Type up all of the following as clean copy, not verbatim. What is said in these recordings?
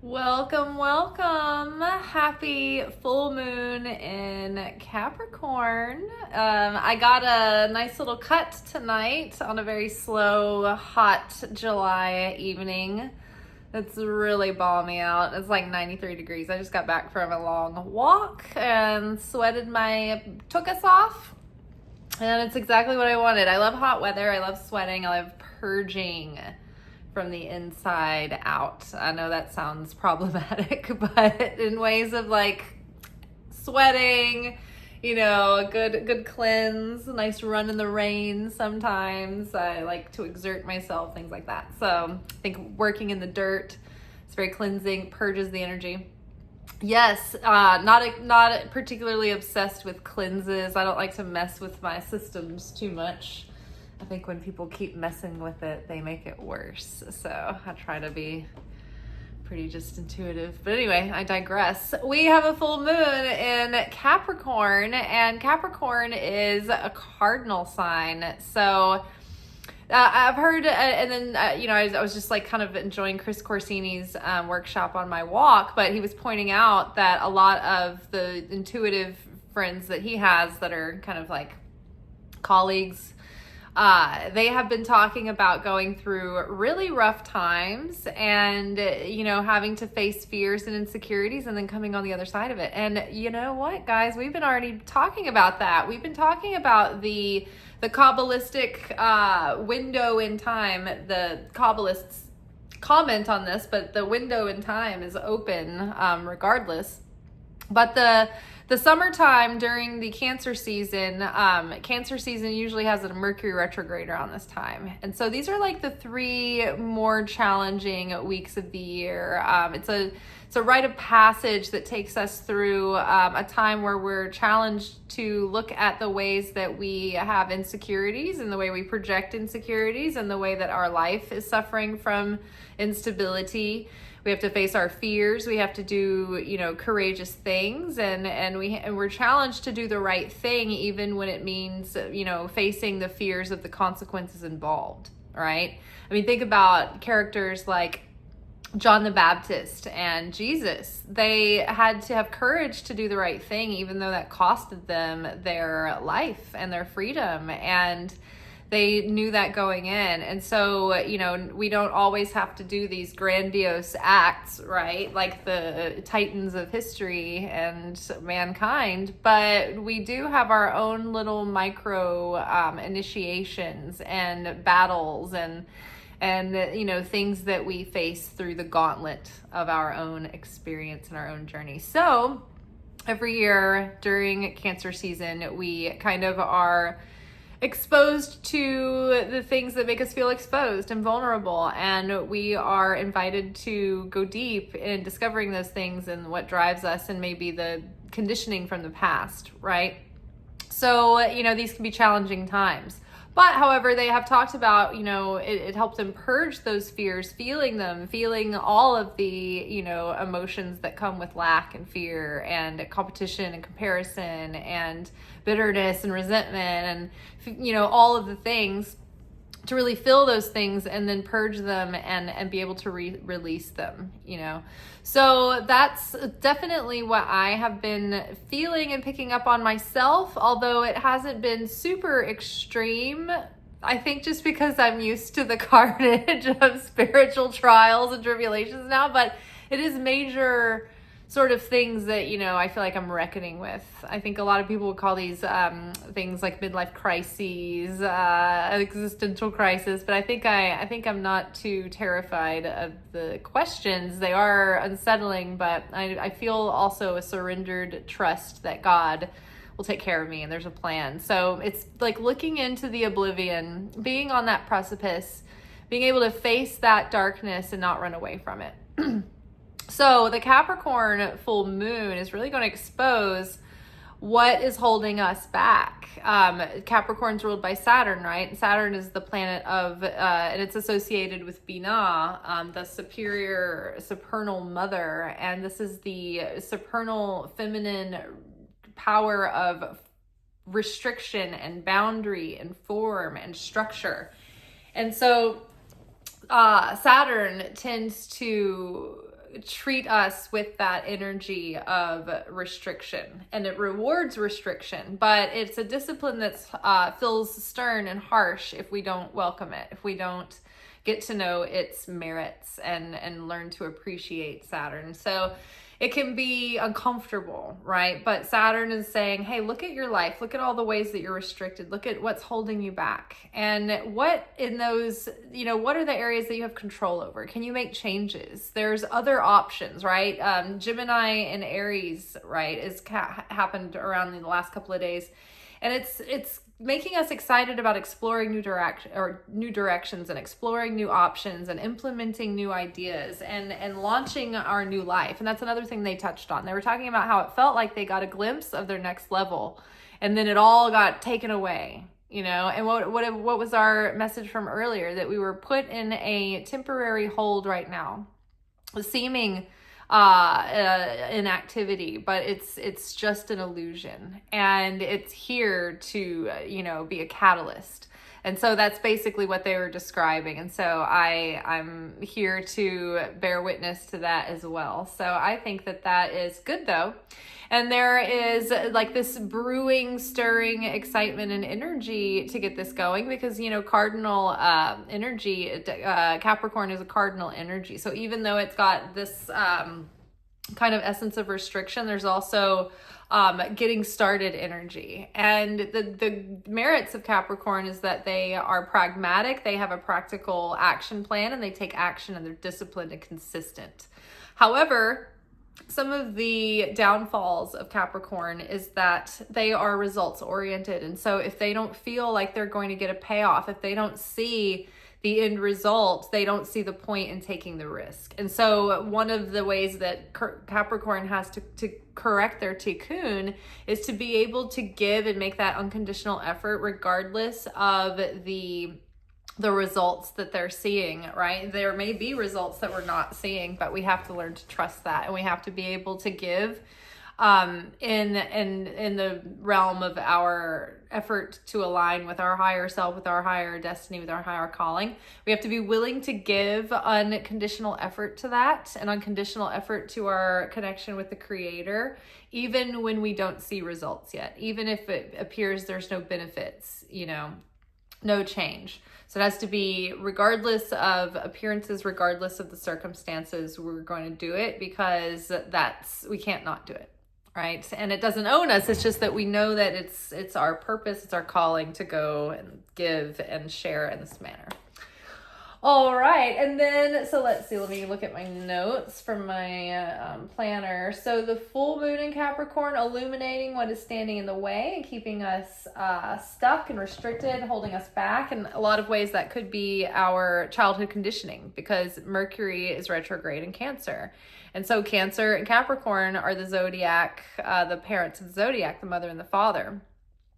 Welcome, welcome. Happy full moon in Capricorn. I got a nice little cut tonight on a very slow, hot July evening. It's really balmy out. It's like 93 degrees. I just got back from a long walk and sweated my tuchus off. And it's exactly what I wanted. I love hot weather. I love sweating. I love purging from the inside out. I know that sounds problematic, but in ways of like sweating, a good cleanse, a nice run in the rain sometimes. I like to exert myself, things like that. So I think working in the dirt is very cleansing, purges the energy. Yes, not particularly obsessed with cleanses. I don't like to mess with my systems too much. I think when people keep messing with it, they make it worse. So I try to be pretty just intuitive. But anyway, I digress. We have a full moon in Capricorn, and Capricorn is a cardinal sign. So I've heard, and then, I was just like kind of enjoying Chris Corsini's workshop on my walk, but he was pointing out that a lot of the intuitive friends that he has that are kind of like colleagues, they have been talking about going through really rough times and, having to face fears and insecurities and then coming on the other side of it. And you know what, guys, we've been already talking about that. We've been talking about the Kabbalistic window in time. The Kabbalists comment on this, but the window in time is open regardless. But the summertime during the Cancer season usually has a Mercury retrograde around this time. And so these are like the three more challenging weeks of the year. It's a rite of passage that takes us through a time where we're challenged to look at the ways that we have insecurities and the way we project insecurities and the way that our life is suffering from instability. We have to face our fears. We have to do, courageous things, and we're challenged to do the right thing, even when it means, facing the fears of the consequences involved. Right? I mean, think about characters like John the Baptist and Jesus. They had to have courage to do the right thing, even though that costed them their life and their freedom. And they knew that going in. And so, we don't always have to do these grandiose acts, right? Like the titans of history and mankind, but we do have our own little micro initiations and battles and things that we face through the gauntlet of our own experience and our own journey. So every year during Cancer season, we kind of are exposed to the things that make us feel exposed and vulnerable, and we are invited to go deep in discovering those things and what drives us and maybe the conditioning from the past, right? So, these can be challenging times. But however, they have talked about, it helps them purge those fears, feeling all of the, emotions that come with lack and fear and competition and comparison and bitterness and resentment and, all of the things, to really feel those things and then purge them and be able to release them, So that's definitely what I have been feeling and picking up on myself, although it hasn't been super extreme. I think just because I'm used to the carnage of spiritual trials and tribulations now, but it is major sort of things that, I feel like I'm reckoning with. I think a lot of people would call these things like midlife crises, existential crisis, but I think I'm not too terrified of the questions. They are unsettling, but I feel also a surrendered trust that God will take care of me and there's a plan. So it's like looking into the oblivion, being on that precipice, being able to face that darkness and not run away from it. So the Capricorn full moon is really going to expose what is holding us back. Capricorn's ruled by Saturn, right? Saturn is the planet of, and it's associated with Binah, the supernal mother. And this is the supernal feminine power of restriction and boundary and form and structure. And so Saturn tends to treat us with that energy of restriction, and it rewards restriction, but it's a discipline that's feels stern and harsh if we don't welcome it, if we don't get to know its merits and learn to appreciate Saturn. So it can be uncomfortable, right? But Saturn is saying, hey, look at your life. Look at all the ways that you're restricted. Look at what's holding you back. And what in those, what are the areas that you have control over? Can you make changes? There's other options, right? Gemini and Aries, right, is happened around the last couple of days. And it's making us excited about exploring new directions and exploring new options and implementing new ideas and launching our new life. And that's another thing they touched on. They were talking about how it felt like they got a glimpse of their next level, and then it all got taken away. And what was our message from earlier? That we were put in a temporary hold right now, seeming inactivity, but it's just an illusion, and it's here to be a catalyst. And so that's basically what they were describing. And so I'm here to bear witness to that as well. So I think that is good, though. And there is like this brewing, stirring excitement and energy to get this going, because, cardinal energy, Capricorn is a cardinal energy. So even though it's got this kind of essence of restriction, there's also getting started energy. And the merits of Capricorn is that they are pragmatic, they have a practical action plan, and they take action, and they're disciplined and consistent. However, some of the downfalls of Capricorn is that they are results oriented. And so if they don't feel like they're going to get a payoff, if they don't see the end result, they don't see the point in taking the risk. And so one of the ways that Capricorn has to correct their tikkun is to be able to give and make that unconditional effort regardless of the results that they're seeing, right? There may be results that we're not seeing, but we have to learn to trust that, and we have to be able to give in the realm of our effort to align with our higher self, with our higher destiny, with our higher calling. We have to be willing to give unconditional effort to that, and unconditional effort to our connection with the Creator, even when we don't see results yet, even if it appears there's no benefits, no change. So it has to be regardless of appearances, regardless of the circumstances, we're going to do it, because we can't not do it. Right. And it doesn't own us. It's just that we know that it's our purpose. It's our calling to go and give and share in this manner. All right. And then, so let's see, let me look at my notes from my planner. So the full moon in Capricorn, illuminating what is standing in the way and keeping us stuck and restricted, holding us back. In a lot of ways that could be our childhood conditioning, because Mercury is retrograde in Cancer. And so Cancer and Capricorn are the zodiac, the parents of the zodiac, the mother and the father.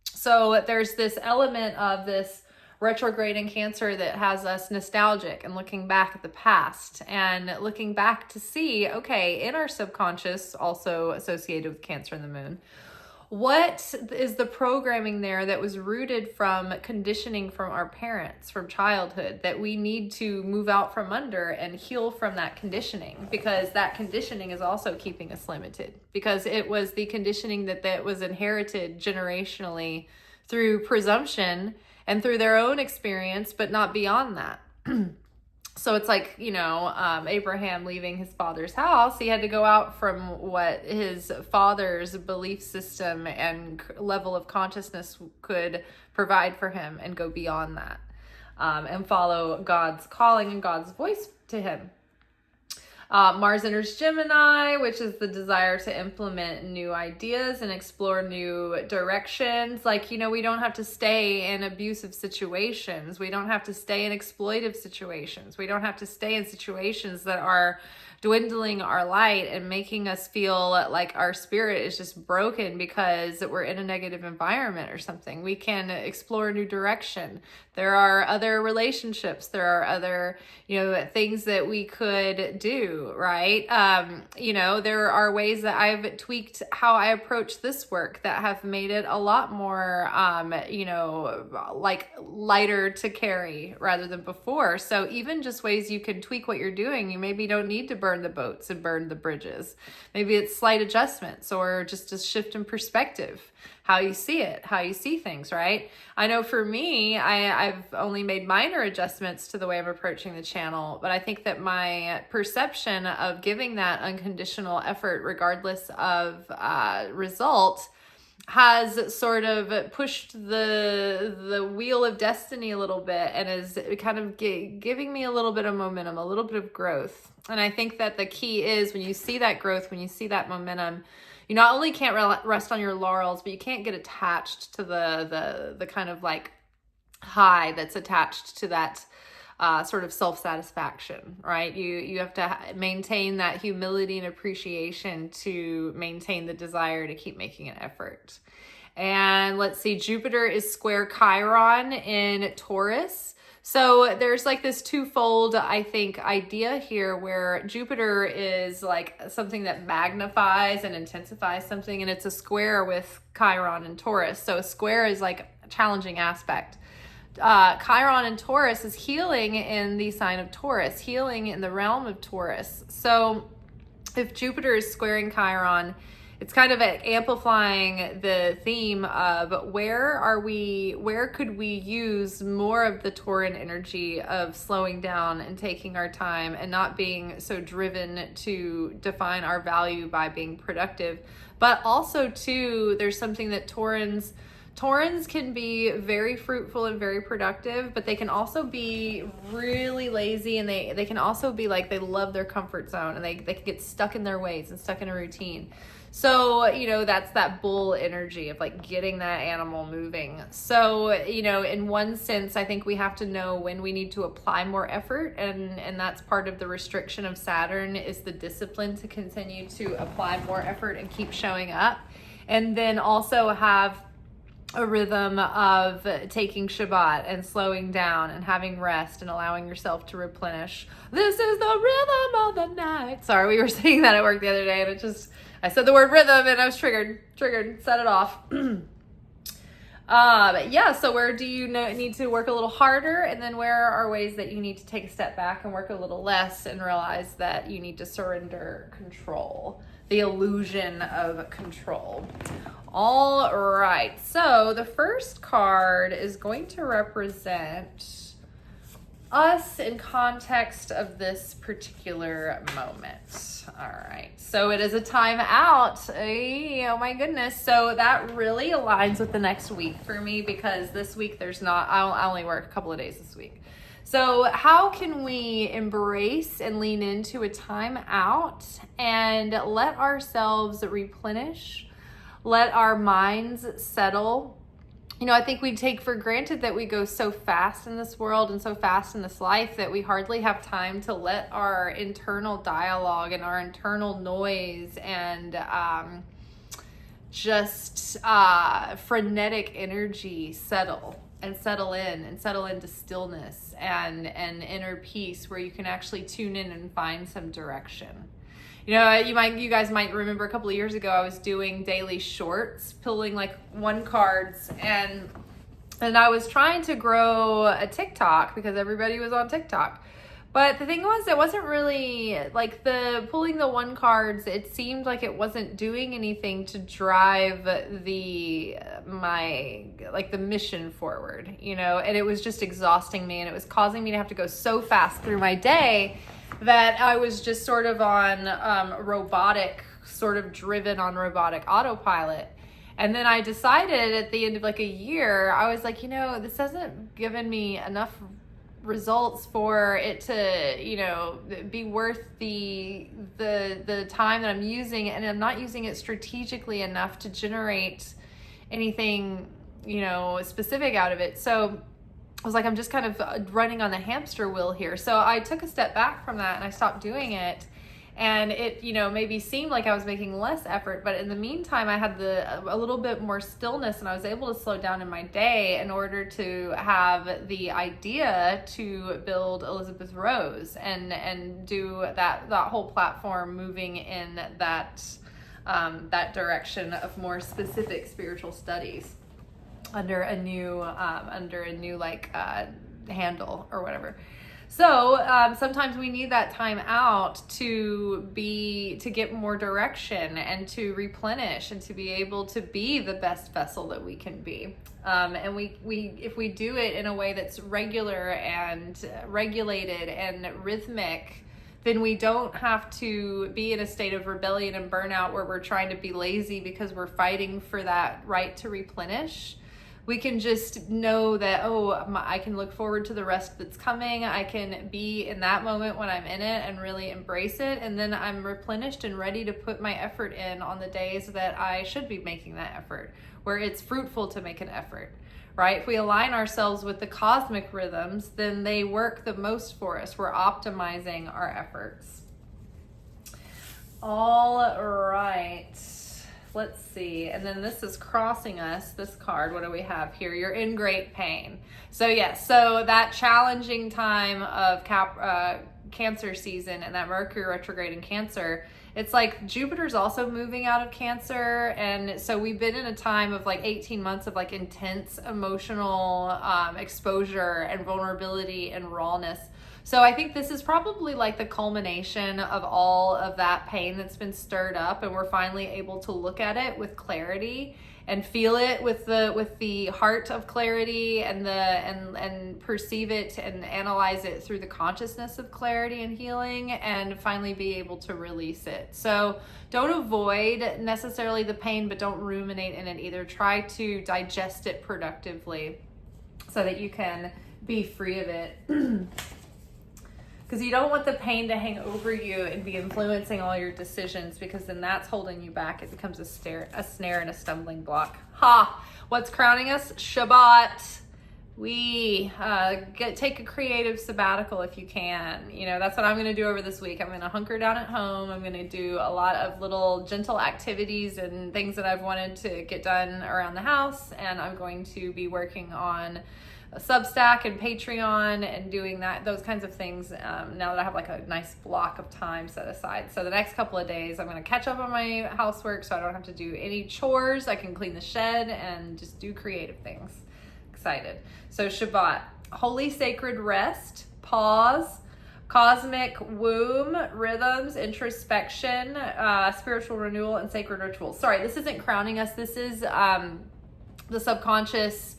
So there's this element of this retrograde in Cancer that has us nostalgic and looking back at the past and looking back to see, okay, in our subconscious, also associated with Cancer and the moon, what is the programming there that was rooted from conditioning from our parents, from childhood, that we need to move out from under and heal from that conditioning, because that conditioning is also keeping us limited, because it was the conditioning that was inherited generationally through presumption and through their own experience, but not beyond that. So it's like, Abraham leaving his father's house, he had to go out from what his father's belief system and level of consciousness could provide for him, and go beyond that, and follow God's calling and God's voice to him. Mars enters Gemini, which is the desire to implement new ideas and explore new directions. Like, we don't have to stay in abusive situations. We don't have to stay in exploitive situations. We don't have to stay in situations that are dwindling our light and making us feel like our spirit is just broken because we're in a negative environment or something. We can explore a new direction. There are other relationships. There are other, things that we could do too, right? There are ways that I've tweaked how I approach this work that have made it a lot more, like lighter to carry rather than before. So even just ways you can tweak what you're doing, you maybe don't need to burn the boats and burn the bridges. Maybe it's slight adjustments or just a shift in perspective, how you see it, how you see things, right? I know for me, I've only made minor adjustments to the way I'm approaching the channel, but I think that my perception of giving that unconditional effort, regardless of result, has sort of pushed the wheel of destiny a little bit and is kind of giving me a little bit of momentum, a little bit of growth. And I think that the key is when you see that growth, when you see that momentum, you not only can't rest on your laurels, but you can't get attached to the kind of like high that's attached to that sort of self-satisfaction, right? You have to maintain that humility and appreciation to maintain the desire to keep making an effort. And let's see, Jupiter is square Chiron in Taurus. So there's like this twofold, I think, idea here where Jupiter is like something that magnifies and intensifies something, and it's a square with Chiron and Taurus. So a square is like a challenging aspect. Chiron and Taurus is healing in the sign of Taurus, healing in the realm of Taurus. So if Jupiter is squaring Chiron, it's kind of amplifying the theme of where could we use more of the Tauran energy of slowing down and taking our time and not being so driven to define our value by being productive. But also too, there's something that Taurans can be very fruitful and very productive, but they can also be really lazy, and they can also be like, they love their comfort zone and they can get stuck in their ways and stuck in a routine. So, that's that bull energy of like getting that animal moving. So, in one sense, I think we have to know when we need to apply more effort. And that's part of the restriction of Saturn, is the discipline to continue to apply more effort and keep showing up. And then also have a rhythm of taking Shabbat and slowing down and having rest and allowing yourself to replenish. This is the rhythm of the night. Sorry, we were saying that at work the other day, and I said the word rhythm and I was triggered, set it off. But yeah, so where do you need to work a little harder? And then where are ways that you need to take a step back and work a little less and realize that you need to surrender control, the illusion of control. All right, so the first card is going to represent us in context of this particular moment. All right, so it is a time out. Oh my goodness. So that really aligns with the next week for me, because this week I only work a couple of days this week. So how can we embrace and lean into a time out and let ourselves replenish, let our minds settle? I think we take for granted that we go so fast in this world and so fast in this life that we hardly have time to let our internal dialogue and our internal noise and frenetic energy settle into stillness and inner peace, where you can actually tune in and find some direction. You guys might remember a couple of years ago, I was doing daily shorts, pulling like one cards, and I was trying to grow a TikTok because everybody was on TikTok. But the thing was, it wasn't really like pulling the one cards. It seemed like it wasn't doing anything to drive the mission forward, and it was just exhausting me, and it was causing me to have to go so fast through my day that I was just sort of on driven on robotic autopilot. And then I decided at the end of like a year, I was like, this hasn't given me enough results for it to, be worth the time that I'm using, and I'm not using it strategically enough to generate anything, specific out of it. So I was like, I'm just kind of running on the hamster wheel here. So I took a step back from that and I stopped doing it. And it, maybe seemed like I was making less effort, but in the meantime, I had a little bit more stillness, and I was able to slow down in my day in order to have the idea to build Elizabeth Rose and do that whole platform moving in that direction of more specific spiritual studies under a new handle or whatever. So sometimes we need that time out to get more direction and to replenish and to be able to be the best vessel that we can be. And we if we do it in a way that's regular and regulated and rhythmic, then we don't have to be in a state of rebellion and burnout where we're trying to be lazy because we're fighting for that right to replenish. We can just know that, I can look forward to the rest that's coming. I can be in that moment when I'm in it and really embrace it. And then I'm replenished and ready to put my effort in on the days that I should be making that effort, where it's fruitful to make an effort, right? If we align ourselves with the cosmic rhythms, then they work the most for us. We're optimizing our efforts. All right. Let's see. And then this is crossing us, this card. What do we have here? You're in great pain. So yes, so that challenging time of Cancer season and that Mercury retrograde in Cancer, it's like Jupiter's also moving out of Cancer. And so we've been in a time of like 18 months of like intense emotional exposure and vulnerability and rawness. So I think this is probably like the culmination of all of that pain that's been stirred up, and we're finally able to look at it with clarity and feel it with the heart of clarity and perceive it and analyze it through the consciousness of clarity and healing, and finally be able to release it. So don't avoid necessarily the pain, but don't ruminate in it either. Try to digest it productively so that you can be free of it. Because you don't want the pain to hang over you and be influencing all your decisions, because then that's holding you back. It becomes a snare and a stumbling block. What's crowning us? Shabbat. We take a creative sabbatical if you can. That's what I'm going to do over this week. I'm going to hunker down at home. I'm going to do a lot of little gentle activities and things that I've wanted to get done around the house. And I'm going to be working on a Substack and Patreon and doing those kinds of things now that I have like a nice block of time set aside. So the next couple of days I'm going to catch up on my housework so I don't have to do any chores. I can clean the shed and just do creative things. Excited. So Shabbat, holy sacred rest, pause, cosmic womb, rhythms, introspection, spiritual renewal, and sacred rituals. Sorry, this isn't crowning us. This is the subconscious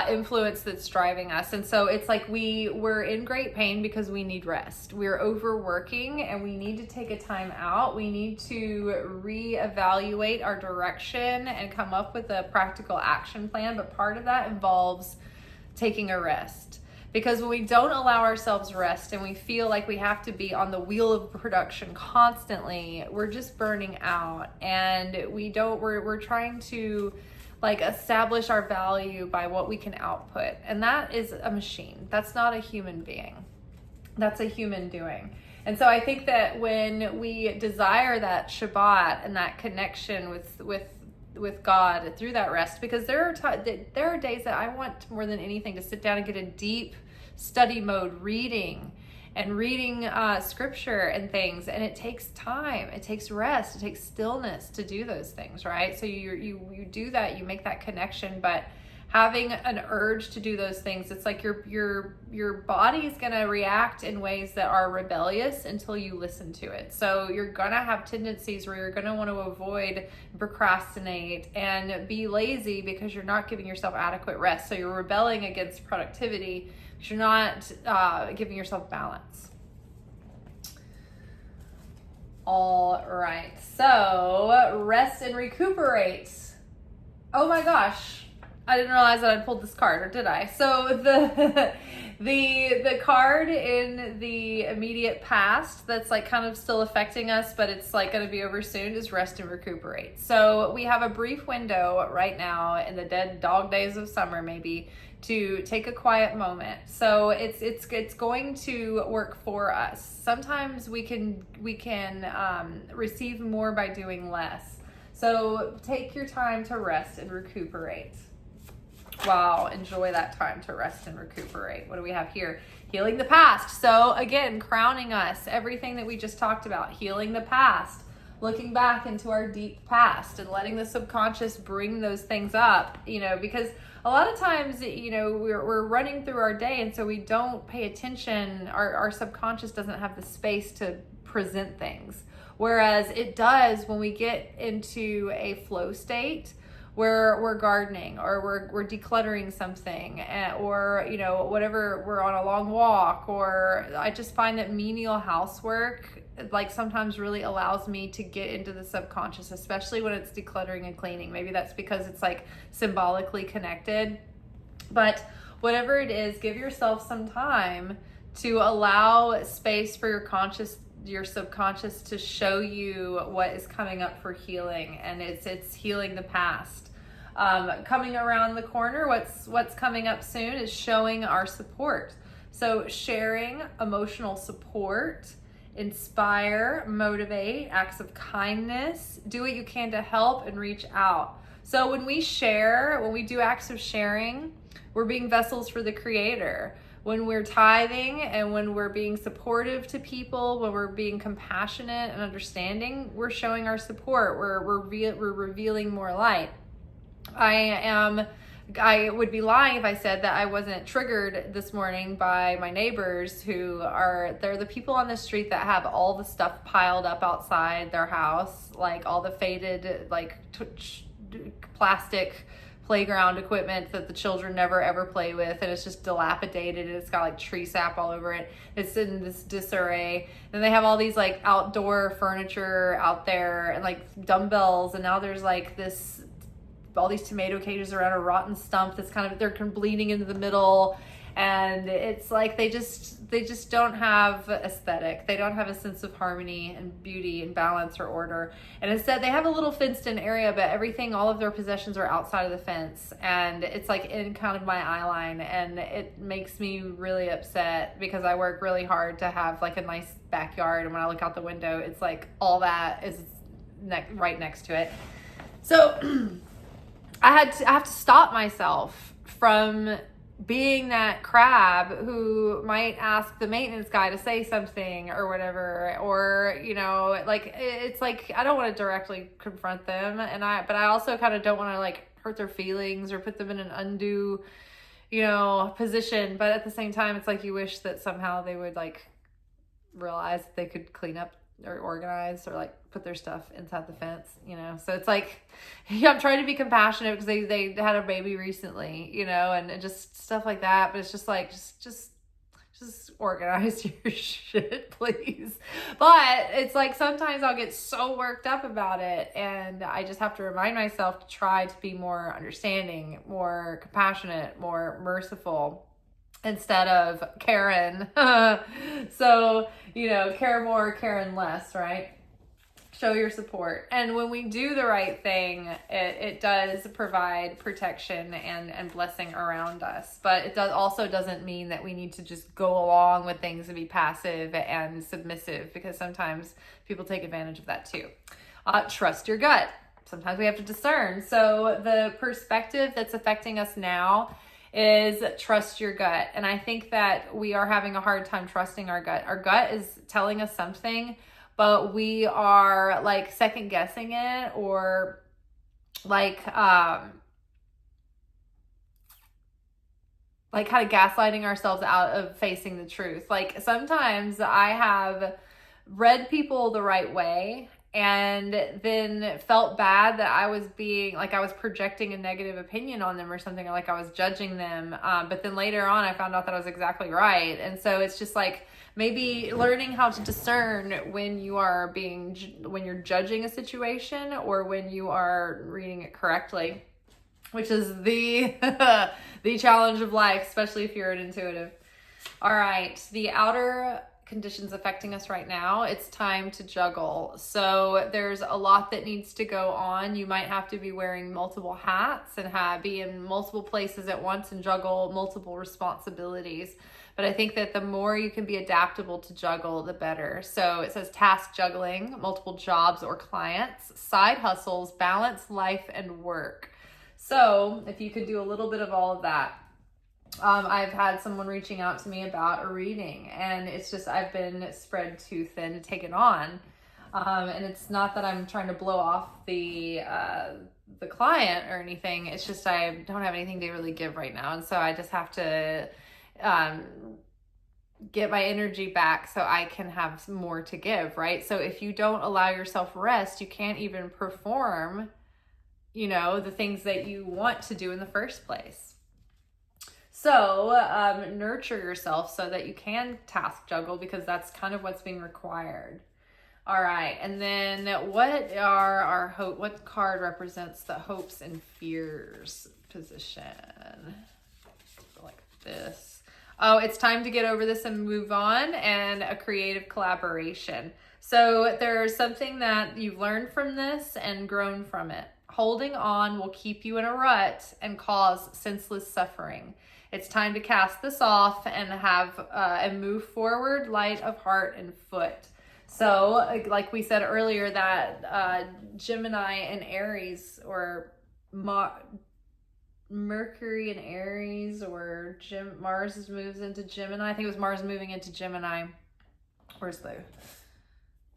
influence that's driving us. And so it's like we're in great pain because we need rest. We're overworking and we need to take a time out. We need to reevaluate our direction and come up with a practical action plan. But part of that involves taking a rest. Because when we don't allow ourselves rest and we feel like we have to be on the wheel of production constantly, we're just burning out. And we're trying to establish our value by what we can output. And that is a machine. That's not a human being. That's a human doing. And so I think that when we desire that Shabbat and that connection with God through that rest, because there are days that I want more than anything to sit down and get a deep study mode reading scripture and things, and it takes time, it takes rest, it takes stillness to do those things, right? So you do that, you make that connection, but having an urge to do those things, it's like your body's gonna react in ways that are rebellious until you listen to it. So you're gonna have tendencies where you're gonna want to avoid, procrastinate, and be lazy because you're not giving yourself adequate rest. So you're rebelling against productivity. You're not giving yourself balance. All right, so rest and recuperate. Oh my gosh, I didn't realize that I pulled this card, or did I? So the the card in the immediate past that's like kind of still affecting us, but it's like going to be over soon, is rest and recuperate. So we have a brief window right now in the dead dog days of summer, maybe, to take a quiet moment. So it's going to work for us. Sometimes we can receive more by doing less. So take your time to rest and recuperate. Wow, enjoy that time to rest and recuperate. What do we have here? Healing the past. So again, crowning us, everything that we just talked about, healing the past, looking back into our deep past and letting the subconscious bring those things up, because a lot of times, we're running through our day, and so we don't pay attention. Our subconscious doesn't have the space to present things. Whereas it does when we get into a flow state, where we're gardening, or we're decluttering something, or whatever, we're on a long walk, or I just find that menial housework like sometimes really allows me to get into the subconscious, especially when it's decluttering and cleaning. Maybe that's because it's like symbolically connected, but whatever it is, give yourself some time to allow space for your subconscious to show you what is coming up for healing, and it's healing the past. Coming around the corner, what's coming up soon is showing our support. So sharing emotional support, inspire, motivate, acts of kindness, do what you can to help and reach out. So when we do acts of sharing, we're being vessels for the Creator. When we're tithing and when we're being supportive to people, when we're being compassionate and understanding, we're showing our support. We're revealing more light. I would be lying if I said that I wasn't triggered this morning by my neighbors they're the people on the street that have all the stuff piled up outside their house, like all the faded, like plastic playground equipment that the children never ever play with, and it's just dilapidated, and it's got like tree sap all over it. It's in this disarray. Then they have all these like outdoor furniture out there and like dumbbells, and now there's like all these tomato cages around a rotten stump that's they're bleeding into the middle, and it's like they just don't have aesthetic. They don't have a sense of harmony and beauty and balance or order. And instead they have a little fenced in area, but all of their possessions are outside of the fence, and it's like in kind of my eye line, and it makes me really upset because I work really hard to have like a nice backyard, and when I look out the window, it's like all that is right next to it. So I have to stop myself from being that crab who might ask the maintenance guy to say something or whatever, or it's like I don't want to directly confront them, but I also kind of don't want to like hurt their feelings or put them in an undue position. But at the same time, it's like you wish that somehow they would like realize that they could clean up or organize or like put their stuff inside the fence, so it's like, I'm trying to be compassionate because they had a baby recently, and just stuff like that, but it's just like, just organize your shit, please. But it's like sometimes I'll get so worked up about it, and I just have to remind myself to try to be more understanding, more compassionate, more merciful, instead of Karen. So, care more, Karen less, right? Show your support. And when we do the right thing, it does provide protection and blessing around us. But it doesn't mean that we need to just go along with things and be passive and submissive, because sometimes people take advantage of that too. Trust your gut. Sometimes we have to discern. So the perspective that's affecting us now is trust your gut. And I think that we are having a hard time trusting our gut. Our gut is telling us something, but we are like second guessing it, or like kind of gaslighting ourselves out of facing the truth. Like sometimes I have read people the right way and then felt bad that I was projecting a negative opinion on them or something, or like I was judging them. But then later on, I found out that I was exactly right. And so it's just like maybe learning how to discern when you're judging a situation or when you are reading it correctly. which is the the challenge of life, especially if you're an intuitive. All right, the outer conditions affecting us right now, it's time to juggle. So there's a lot that needs to go on. You might have to be wearing multiple hats and be in multiple places at once and juggle multiple responsibilities. But I think that the more you can be adaptable to juggle, the better. So it says task juggling, multiple jobs or clients, side hustles, balance life and work. So if you could do a little bit of all of that. I've had someone reaching out to me about a reading, and it's just I've been spread too thin to take it on. And it's not that I'm trying to blow off the client or anything. It's just I don't have anything to really give right now, and so I just have to get my energy back so I can have more to give, right? So if you don't allow yourself rest, you can't even perform, the things that you want to do in the first place. So nurture yourself so that you can task juggle, because that's kind of what's being required. All right, and then what card represents the hopes and fears position? Like this. Oh, it's time to get over this and move on, and a creative collaboration. So there's something that you've learned from this and grown from it. Holding on will keep you in a rut and cause senseless suffering. It's time to cast this off and move forward, light of heart and foot. So like we said earlier, that Gemini and Aries, or Mercury and Aries, or Mars moves into Gemini. I think it was Mars moving into Gemini.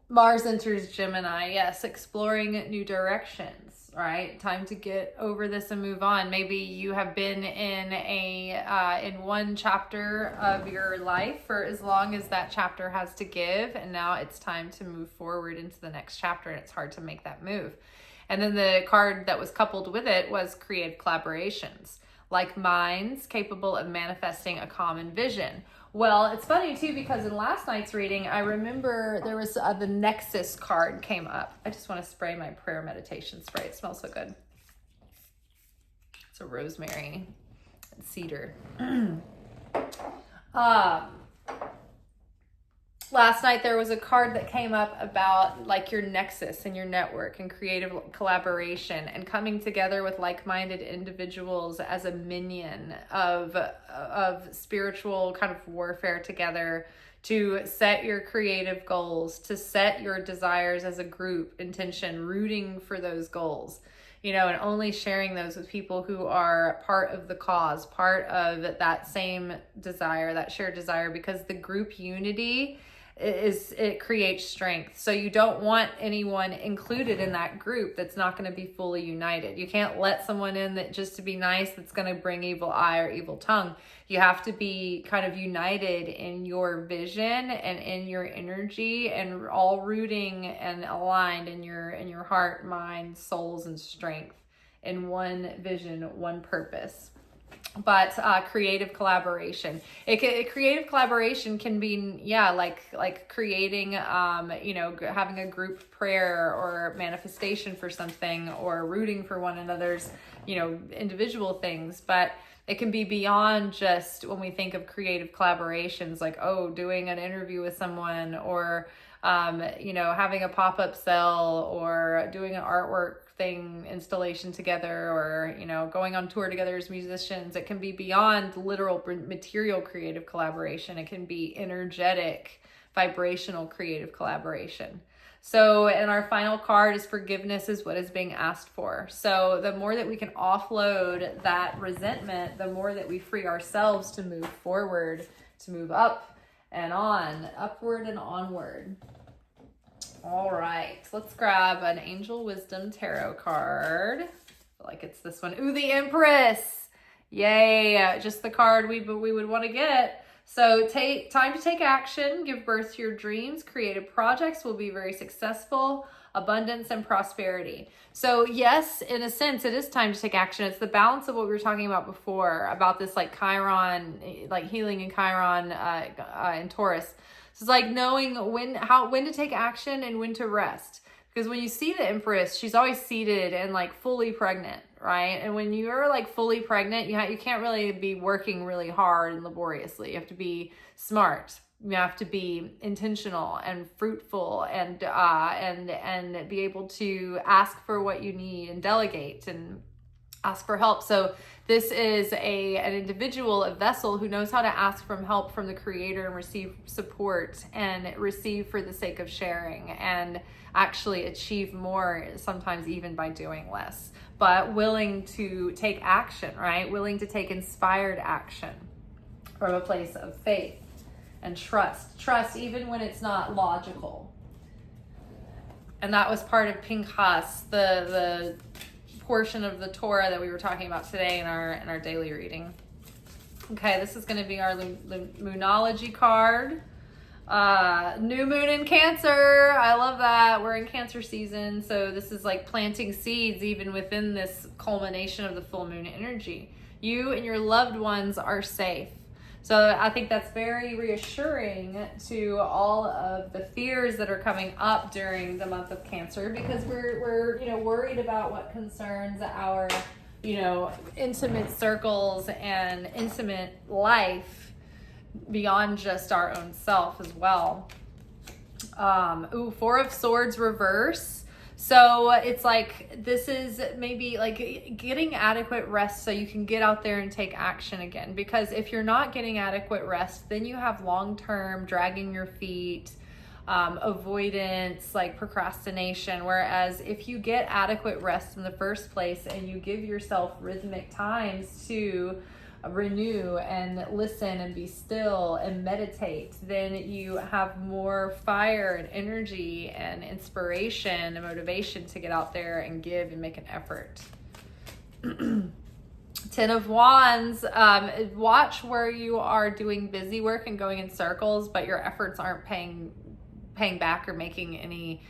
Mars enters Gemini. Yes, exploring new directions. Right, time to get over this and move on. Maybe you have been in one chapter of your life for as long as that chapter has to give, and now it's time to move forward into the next chapter, and it's hard to make that move. And then the card that was coupled with it was creative collaborations, like minds capable of manifesting a common vision. Well, it's funny too, because in last night's reading, I remember there was the Nexus card came up. I just want to spray my prayer meditation spray. It smells so good. It's a rosemary and cedar. Last night there was a card that came up about like your nexus and your network and creative collaboration and coming together with like-minded individuals as a minion of spiritual kind of warfare together to set your creative goals, to set your desires as a group intention, rooting for those goals, and only sharing those with people who are part of the cause, part of that same desire, that shared desire, because the group unity it creates strength. So you don't want anyone included in that group that's not going to be fully united. You can't let someone in that just to be nice that's going to bring evil eye or evil tongue. You have to be kind of united in your vision and in your energy, and all rooting and aligned in your heart, mind, souls, and strength in one vision, one purpose. But creative collaboration. Creative collaboration can be, like creating, having a group prayer or manifestation for something, or rooting for one another's, individual things. But it can be beyond just when we think of creative collaborations, like, doing an interview with someone, or, having a pop-up sell, or doing an artwork installation together, or going on tour together as musicians. It can be beyond literal material creative collaboration. It can be energetic, vibrational creative collaboration. So, and our final card is forgiveness is what is being asked for. So the more that we can offload that resentment, the more that we free ourselves to move forward, to move up and on, upward and onward. All right, let's grab an Angel Wisdom Tarot card. I feel like it's this one. Ooh, the Empress. Yay, just the card we would want to get. So time to take action, give birth to your dreams. Creative projects will be very successful. Abundance and prosperity. So yes, in a sense, it is time to take action. It's the balance of what we were talking about before, about this like Chiron, like healing in Chiron in Taurus. So it's like knowing when to take action and when to rest. Because when you see the Empress, she's always seated and like fully pregnant, right? And when you're like fully pregnant, you can't really be working really hard and laboriously. You have to be smart. You have to be intentional and fruitful, and be able to ask for what you need and delegate and ask for help. So this is an individual, a vessel who knows how to ask for help from the Creator and receive support and receive for the sake of sharing, and actually achieve more, sometimes even by doing less, but willing to take action, right? Willing to take inspired action from a place of faith and trust even when it's not logical. And that was part of Pinchas, the portion of the Torah that we were talking about today in our daily reading. Okay, this is going to be our Moonology card. New moon in Cancer. I love that. We're in Cancer season, so this is like planting seeds even within this culmination of the full moon energy. You and your loved ones are safe. So I think that's very reassuring to all of the fears that are coming up during the month of Cancer, because we're worried about what concerns our intimate circles and intimate life beyond just our own self as well. Four of Swords reverse. So it's like, this is maybe like getting adequate rest so you can get out there and take action again. Because if you're not getting adequate rest, then you have long-term dragging your feet, avoidance, like procrastination. Whereas if you get adequate rest in the first place and you give yourself rhythmic times to renew and listen and be still and meditate, then you have more fire and energy and inspiration and motivation to get out there and give and make an effort. 10 of Wands, watch where you are doing busy work and going in circles, but your efforts aren't paying back or making any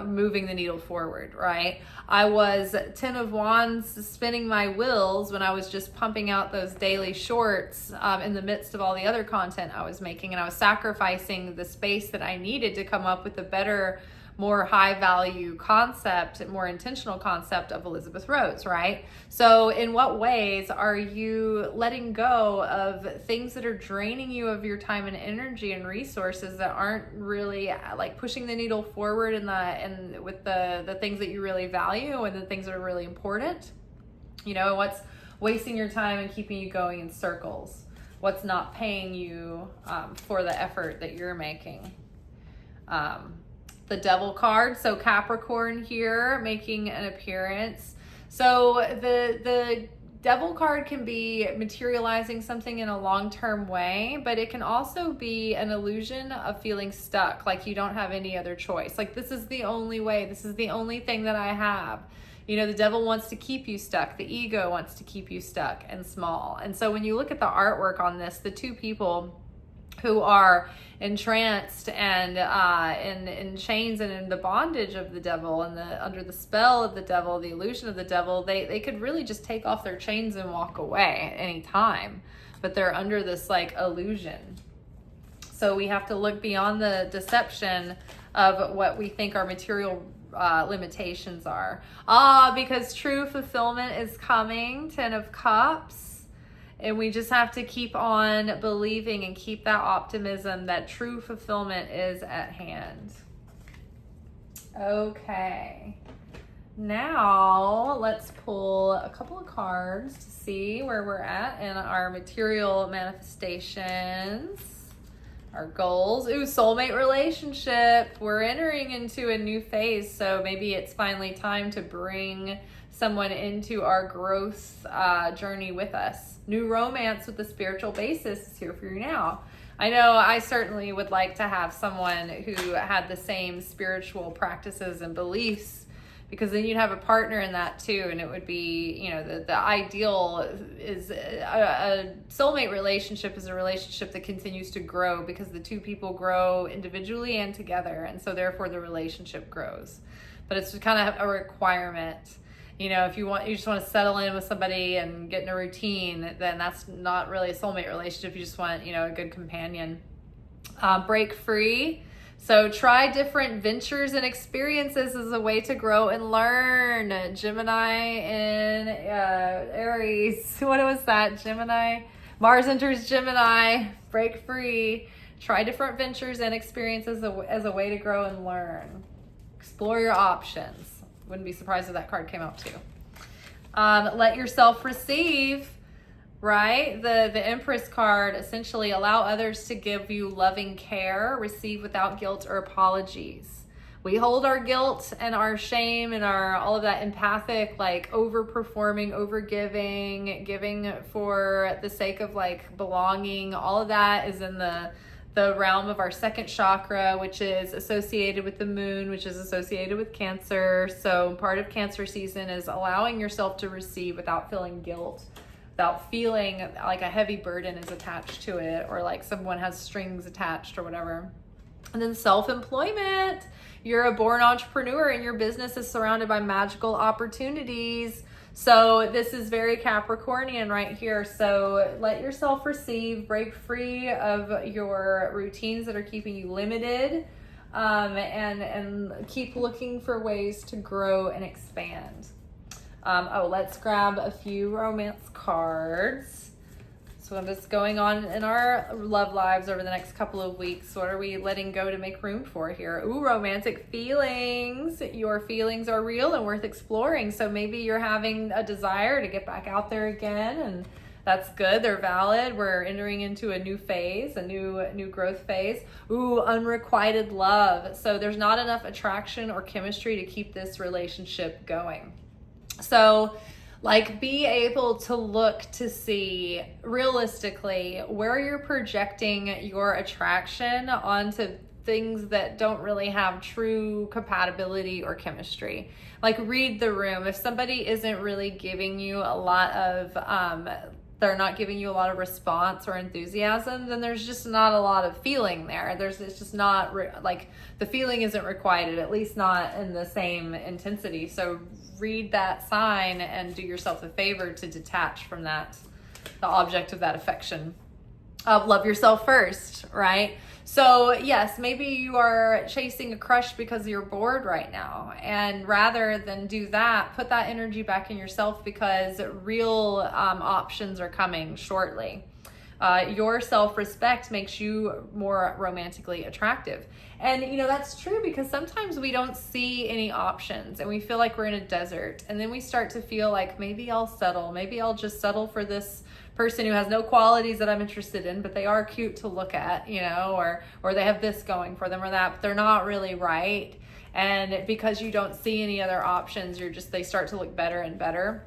moving the needle forward, right? I was 10 of Wands spinning my wheels when I was just pumping out those daily shorts in the midst of all the other content I was making, and I was sacrificing the space that I needed to come up with a better, more high value concept and more intentional concept of Elizabeth Rose, right? So in what ways are you letting go of things that are draining you of your time and energy and resources that aren't really like pushing the needle forward and with the things that you really value and the things that are really important? What's wasting your time and keeping you going in circles? What's not paying you for the effort that you're making? The Devil card, so Capricorn here making an appearance. So the Devil card can be materializing something in a long-term way, but it can also be an illusion of feeling stuck, like you don't have any other choice. Like, this is the only way, this is the only thing that I have. The devil wants to keep you stuck. The ego wants to keep you stuck and small. And so when you look at the artwork on this, the two people who are entranced and in chains and in the bondage of the devil and under the spell of the devil, the illusion of the devil, they could really just take off their chains and walk away at any time, but they're under this like illusion. So we have to look beyond the deception of what we think our material limitations are. Because true fulfillment is coming. 10 of Cups. And we just have to keep on believing and keep that optimism that true fulfillment is at hand. Okay. Now let's pull a couple of cards to see where we're at in our material manifestations, our goals. Soulmate relationship. We're entering into a new phase, so maybe it's finally time to bring someone into our growth journey with us. New romance with a spiritual basis is here for you now. I know I certainly would like to have someone who had the same spiritual practices and beliefs, because then you'd have a partner in that too, and it would be, the ideal is a soulmate relationship is a relationship that continues to grow, because the two people grow individually and together, and so therefore the relationship grows. But it's kind of a requirement. If you just want to settle in with somebody and get in a routine, then that's not really a soulmate relationship. You just want, a good companion. Break free. So try different ventures and experiences as a way to grow and learn. Gemini and Aries. What was that? Gemini. Mars enters Gemini. Break free. Try different ventures and experiences as a way to grow and learn. Explore your options. Wouldn't be surprised if that card came out too. Let yourself receive. Right? The Empress card, essentially allow others to give you loving care, receive without guilt or apologies. We hold our guilt and our shame and our all of that empathic, like overperforming, overgiving, giving for the sake of like belonging. All of that is in the realm of our second chakra, which is associated with the moon, which is associated with Cancer. So part of Cancer season is allowing yourself to receive without feeling guilt, without feeling like a heavy burden is attached to it, or like someone has strings attached or whatever. And then self-employment. You're a born entrepreneur and your business is surrounded by magical opportunities. So this is very Capricornian right here. So let yourself receive, break free of your routines that are keeping you limited, and keep looking for ways to grow and expand. Let's grab a few romance cards. So what's going on in our love lives over the next couple of weeks? What are we letting go to make room for here? Ooh, romantic feelings. Your feelings are real and worth exploring. So maybe you're having a desire to get back out there again, and that's good. They're valid. We're entering into a new phase, a new growth phase. Ooh, unrequited love. So there's not enough attraction or chemistry to keep this relationship going. So like be able to look to see realistically where you're projecting your attraction onto things that don't really have true compatibility or chemistry. Like read the room. If somebody isn't really giving you a lot of, they're not giving you a lot of response or enthusiasm, then there's just not a lot of feeling there. It's just not like the feeling isn't requited, at least not in the same intensity. So read that sign and do yourself a favor to detach from that, the object of that affection. Love yourself first, right? So yes, maybe you are chasing a crush because you're bored right now. And rather than do that, put that energy back in yourself because real options are coming shortly. Your self-respect makes you more romantically attractive. And you know, that's true because sometimes we don't see any options and we feel like we're in a desert. And then we start to feel like maybe I'll settle. Maybe I'll just settle for this person who has no qualities that I'm interested in, but they are cute to look at, you know, or they have this going for them or that, but they're not really right. And because you don't see any other options, they start to look better and better.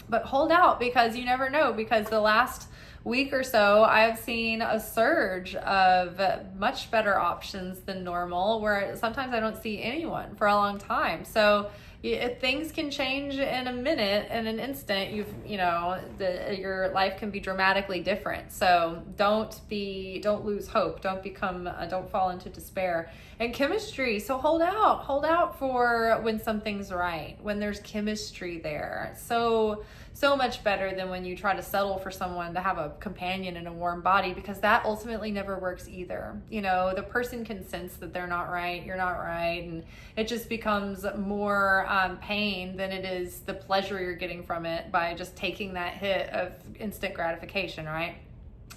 But hold out because you never know, because the last week or so, I've seen a surge of much better options than normal, where sometimes I don't see anyone for a long time. So things can change in a minute, in an instant. Your life can be dramatically different. So don't lose hope. Don't fall into despair. And chemistry. So hold out for when something's right, when there's chemistry there. So much better than when you try to settle for someone to have a companion in a warm body, because that ultimately never works either. You know, the person can sense that they're not right, you're not right, and it just becomes more pain than it is the pleasure you're getting from it by just taking that hit of instant gratification, right?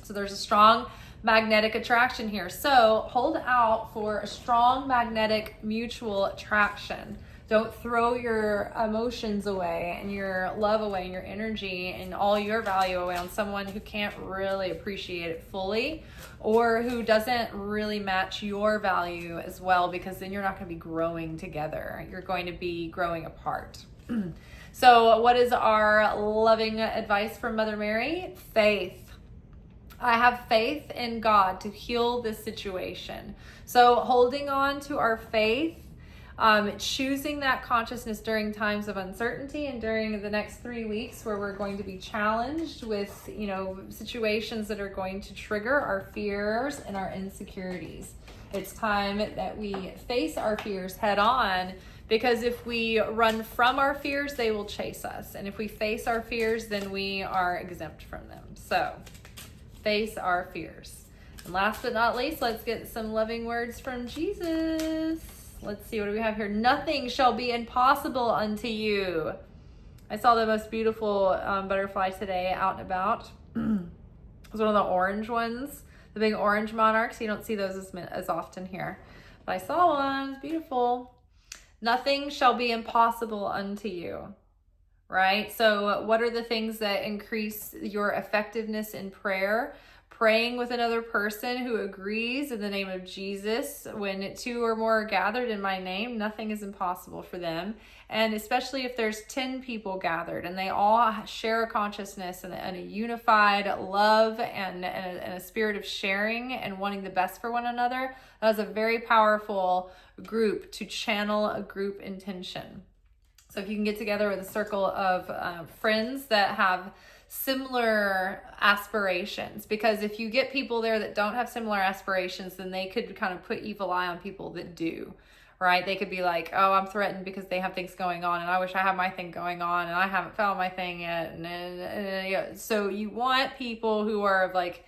So there's a strong magnetic attraction here. So hold out for a strong magnetic mutual attraction. Don't throw your emotions away and your love away and your energy and all your value away on someone who can't really appreciate it fully, or who doesn't really match your value as well, because then you're not going to be growing together. You're going to be growing apart. So what is our loving advice from Mother Mary? Faith. I have faith in God to heal this situation. So holding on to our faith, choosing that consciousness during times of uncertainty and during the next 3 weeks where we're going to be challenged with, situations that are going to trigger our fears and our insecurities. It's time that we face our fears head on, because if we run from our fears, they will chase us. And if we face our fears, then we are exempt from them. So face our fears. And last but not least, let's get some loving words from Jesus. Let's see, what do we have here? Nothing shall be impossible unto you. I saw the most beautiful butterfly today out and about. It was one of the orange ones, the big orange monarchs. You don't see those as often here. But I saw one. It's beautiful. Nothing shall be impossible unto you. Right? So what are the things that increase your effectiveness in prayer? Praying with another person who agrees in the name of Jesus. When 2 or more are gathered in my name, nothing is impossible for them. And especially if there's 10 people gathered and they all share a consciousness and a unified love and a spirit of sharing and wanting the best for one another, that is a very powerful group to channel a group intention. So if you can get together with a circle of friends that have similar aspirations, because if you get people there that don't have similar aspirations, then they could kind of put evil eye on people that do, right? They could be like, oh, I'm threatened because they have things going on and I wish I had my thing going on and I haven't found my thing yet. And so you want people who are of like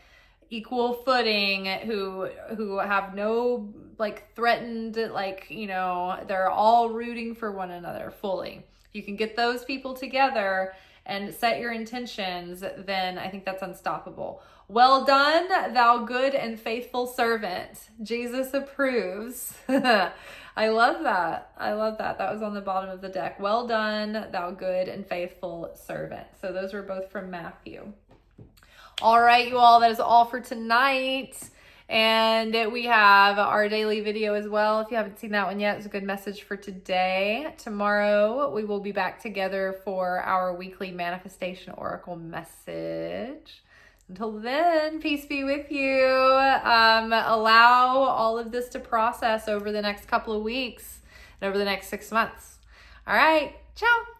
equal footing, who have no like threatened, like, you know, they're all rooting for one another fully. If you can get those people together and set your intentions, then I think that's unstoppable. Well done, thou good and faithful servant. Jesus approves. I love that. I love that. That was on the bottom of the deck. Well done, thou good and faithful servant. So those were both from Matthew. All right, you all, that is all for tonight. And we have our daily video as well. If you haven't seen that one yet, it's a good message for today. Tomorrow, we will be back together for our weekly manifestation oracle message. Until then, peace be with you. Allow all of this to process over the next couple of weeks and over the next 6 months. All right, ciao.